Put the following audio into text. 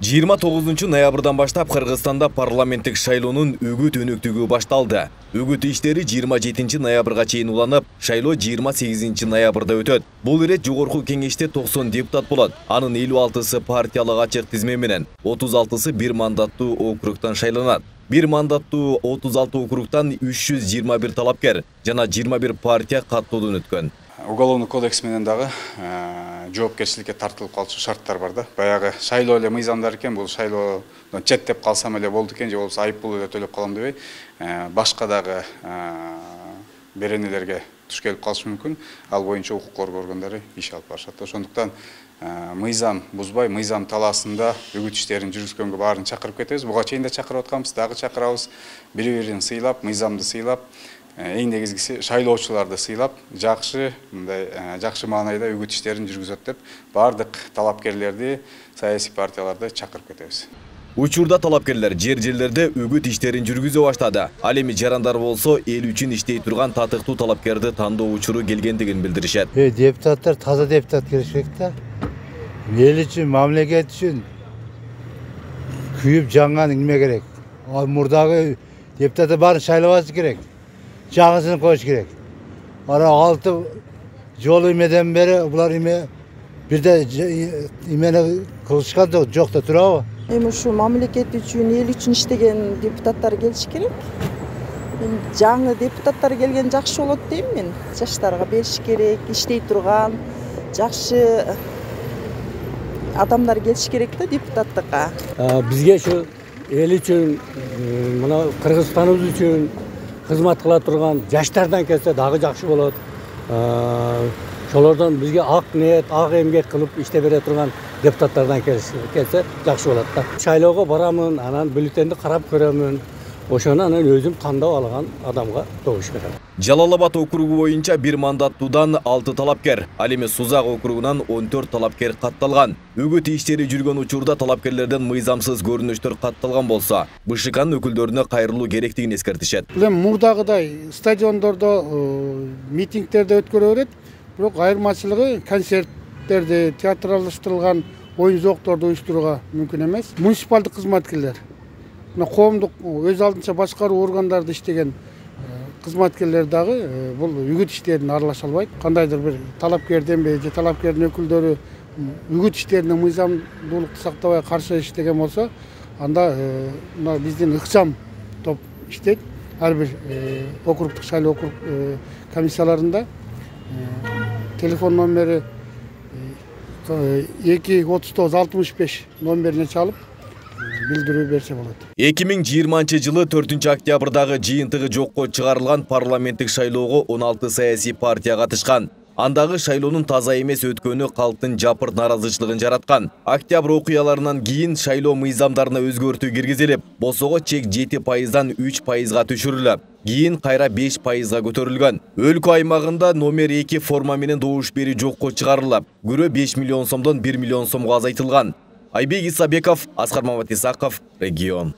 29 баштап Кыргызстанда парламенттик шайлоонун үгүт өнүктүгү башталды. Үгүт иштери 27 ноябрга чейин уланып, шайлоо 28 ноябрда өтөт. Бул ирет жогорку кеңеште 90 депутат болот. Анын 56-сы партиялык ачык тизме менен, 36-сы бир мандаттуу округтан шайланат. Бир мандаттуу 36 округтан 321 талапкер жана 21 партия каттоодон өткөн. Уголовный кодекс менен дагы жоопкерчиликке тартылып калчу шарттар бар да. Баягы шайлоо эле мыйзамдар экен, бул шайлоодон четтеп калсам эле болду экен, же болбосо айып пул эле төлөп калам дебей, башка дагы беренелерге туш келип калышы мүмкүн. Ал боюнча укук коргоо органдары иш алып барышат. Ошондуктан мыйзам бузбай, мыйзам талаасында үгүт иштерин жүргүзгөнгө баарын чакырып кетебиз. Буга чейин да чакырып атканбыз, дагы чакырабыз. Бири-бирин сыйлап, мыйзамды сыйлап, эң негизгиси шайлоочуларды сыйлап, жакшы маанайда үгүт иштерин жүргүзөт деп бардык талапкерлерди, саясий партияларды чакырып кетебиз. Учурда талапкерлер жер-жерлерде үгүт иштерин жүргүзө баштады. Ал эми жарандар болсо эл үчүн иштей турган татыктуу талапкерди тандоо учуру келгендигин билдиришет. Депутаттар таза депутат керек да. Эл үчүн, мамлекет үчүн күйүп жанган эме керек. Ал мурдагы депутаттар баарын шайлабасы керек. Жаңысын коюш керек. Ара 6 жол эмеден бери булар эме бирде эмени кылышкан жок да турабы? Эми ушу мамлекет үчүн, эл үчүн иштеген депутаттар келиш керек. Жаңы депутаттар келген жакшы болот дейм мен. Жаштарга бериш керек, иштей турган, жакшы адамдар келиш керек да депутаттыкка. Бизге ушу эл үчүн, мына Кыргызстаныбыз үчүн кызмат кыла турган жаштардан келсе дагы жакшы болот. Ошолордон бизге ак ниет, ак эмгек кылып иште бере турган депутаттардан келсе жакшы болот да. Шайлоого барамын, анан бюллетенди карап көрөмүн. Ошону анан өзүм тандап алган адамга добуш берем. Жалал Абад округу боюнча бир мандаттуудан 6 талапкер, ал эми Сузак округунан 14 талапкер катталган. Үгүт иштери жүргөн учурда талапкерлерден мыйзамсыз көрүнүштөр катталган болсо, БШКнын өкүлдөрүнө кайрылуу керектигин эскертишет. Мурдагыдай стадиондордо, митингтерде өткөрө берет, бирок айырмачылыгы концерттерди, театралдаштырылган оюн зоокторду уюштурууга мүмкүн эмес. Муниципалдык кызматкерлер, коомдук өз алдынча башкаруу органдарында иштеген кызматкерлер дагы бул үгүт иштерине аралаша албайт. Кандайдыр бир талапкерден же талапкердин өкүлдөрү үгүт иштерине мыйзамдуулукту сактабай каршы иштеген болсо, анда мына биздин ыкчам топ иштейт. Ар бир округдук шайлоо округ комиссияларында телефон номери 23965 номерине чалып билдирүү берсе болот. 2020-жылы 4-октябрдагы жыйынтыгы жокко чыгарылган парламенттик шайлоого 16 саясий партия катышкан. Андагы шайлоонун таза эмес өткөнү калктын жапырт наразычылыгын жараткан. Октябрь окуяларынан кийин шайлоо мыйзамдарына өзгөртүү киргизилип, босого чек 7%дан 3%га түшүрүлүп, кийин кайра 5%га көтөрүлгөн. Өлкө аймагында номер 2 форма менен добуш берүү жокко чыгарылып, күрөө 5 миллион сомдон 1 миллион сомго азайтылган. Айбек Исабеков, Аскар Маматисаков, Регион.